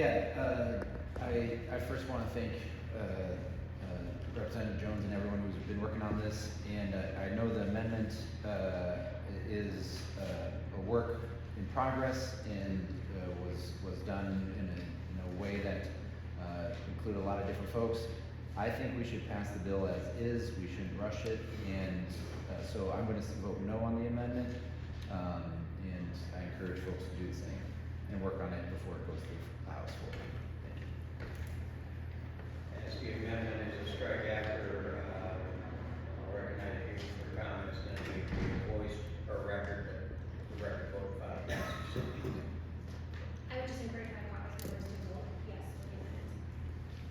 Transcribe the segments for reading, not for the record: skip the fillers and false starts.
I first want to thank Representative Jones and everyone who's been working on this, and I know the amendment is a work in progress and was done in a way that included a lot of different folks. I think we should pass the bill as is. We shouldn't rush it, and so I'm going to vote no on the amendment, and I encourage folks to do the same and work on it before it goes through the House floor. Thank you. As the amendment is a strike after, I'll recognize you for comments, and then we voice or record the record vote passes. I would just encourage my caucus members to vote yes for the amendment.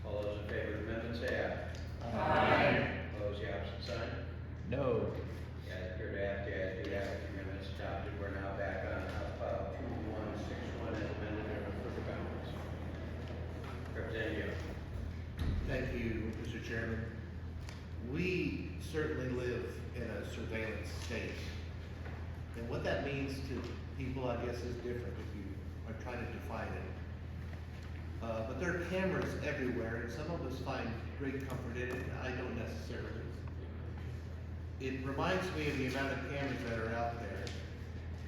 All those in favor of the amendment say aye. Aye. Opposed, the opposite sign. No. The ayes appear to have, the ayes do have, the amendment is adopted. We're now back on House File 2161 as amended and for the comments. Representative Young. Thank you, Mr. Chairman. We certainly live in a surveillance state. And what that means to people, I guess, is different if you are trying to define it. But there are cameras everywhere, and some of us find great comfort in it. I don't necessarily. It reminds me of the amount of cameras that are out there,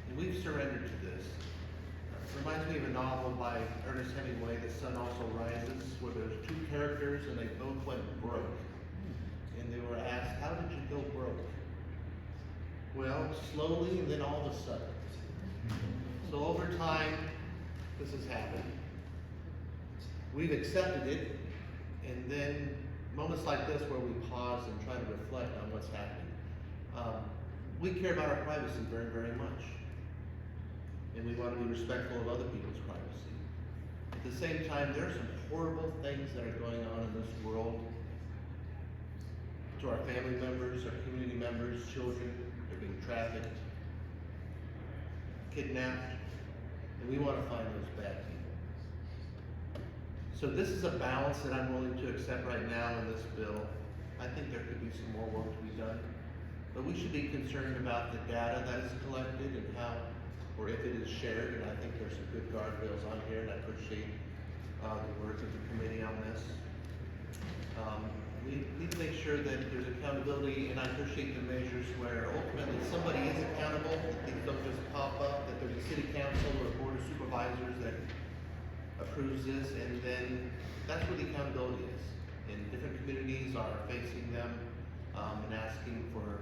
and we've surrendered to this. It reminds me of a novel by Ernest Hemingway, The Sun Also Rises, where there's two characters and they both went broke. And they were asked, how did you go broke? Well, slowly and then all of a sudden. So over time, this has happened. We've accepted it, and then moments like this where we pause and try to reflect on what's happening. We care about our privacy very, very much. And we want to be respectful of other people's privacy. At the same time, there are some horrible things that are going on in this world to our family members, our community members, children. They're being trafficked, kidnapped, and we want to find those bad people. So this is a balance that I'm willing to accept right now in this bill. I think there could be some more work to be done, but we should be concerned about the data that is collected and how, or if it is shared, and I think there's some good guardrails on here, and I appreciate the work of the committee on this. We need to make sure that there's accountability, and I appreciate the measures where ultimately somebody is accountable, that things don't just pop up, that there's a city council or a board of supervisors that approves this, and then that's where the accountability is. And different communities are facing them and asking for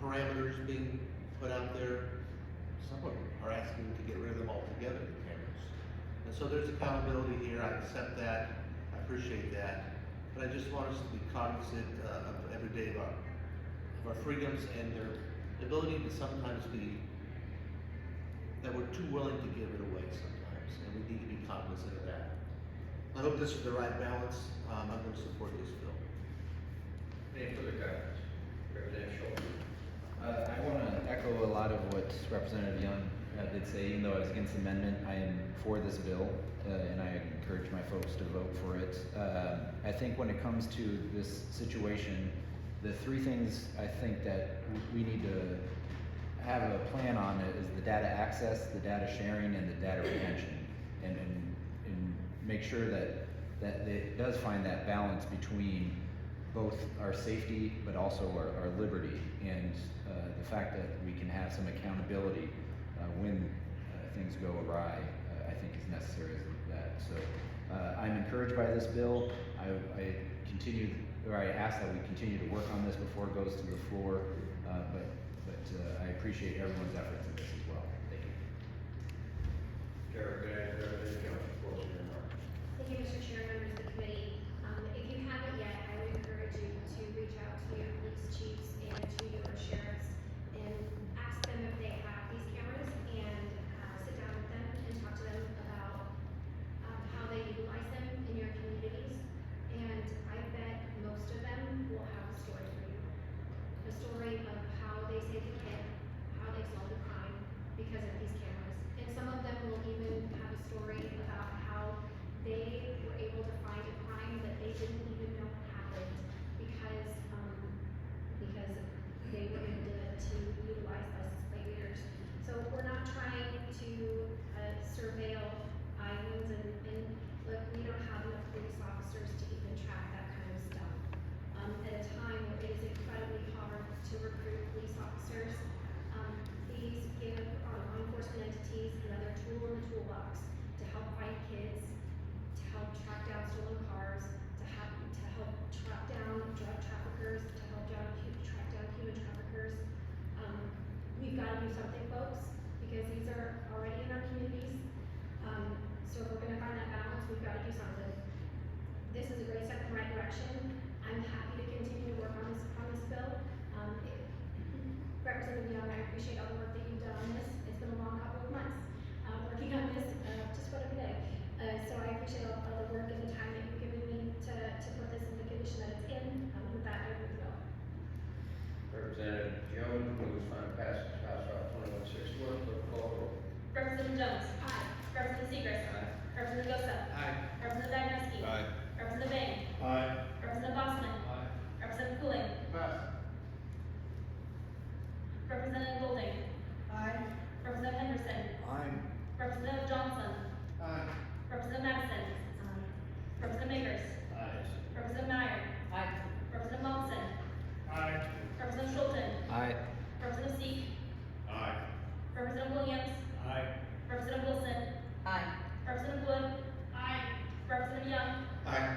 parameters being put out there. Some of them are asking to get rid of them altogether, the cameras. And so there's accountability here. I accept that. I appreciate that. But I just want us to be cognizant of every day of our freedoms and their ability to sometimes be, that we're too willing to give it away sometimes. And we need to be cognizant of that. I hope this is the right balance. I'm going to support this bill. Any further comments? Representative Scholten. I want to echo a lot of what Representative Young did say. Even though I was against the amendment, I am for this bill, and I encourage my folks to vote for it. I think when it comes to this situation, the three things I think that we need to have a plan on it is the data access, the data sharing, and the data retention, and make sure that it does find that balance between both our safety but also our liberty, and the fact that we can have some accountability when things go awry, I think is necessary as that. So I'm encouraged by this bill. I ask that we continue to work on this before it goes to the floor, but I appreciate everyone's efforts in this as well. Thank you. Representative Jones, closing remarks. Thank you, Mr. Chair, members of the committee. If you haven't yet, I would encourage you to reach out to your police chiefs and to your sheriffs and ask them if they have these cameras, and sit down with them and talk to them about how they utilize them in your communities. And I bet most of them will have a story for you. A story of how they saved a kid, how they solved a crime because of these cameras. And some of them will even have a story about this is a great step in the right direction. I'm happy to continue to work on this bill. Representative Young, I appreciate all the work that you've done on this. It's been a long couple of months, working on this, just about every day. So I appreciate all the work and the time that you've given me to put this in the condition that it's in. With that, I move the bill. Representative Jones moves final passage House File 2161. Clerk call the roll. Representative Jones. Aye. Representative Seagrass. Aye. Representative Gosa. Aye. Representative Dianeski. Aye. Representative Bain. Aye. Representative Bosman. Aye. Representative Cooling. Pass. Representative Golding. Aye. Representative Henderson. Aye. Representative Johnson. Aye. Representative Madison. Representative Makers. Aye. Representative Meyer. Aye. Representative Thompson. Aye. Representative Scholten. Aye. Representative Seek. Aye. Representative Williams. Aye. Representative Wilson. Aye. Representative Wood. Aye. Representative Young. Aye.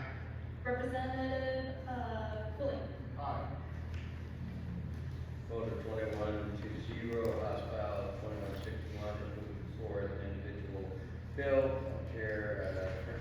Representative, Cooling. Aye. Vote of 21 to 0. House File 2161 is moving forward as an individual bill.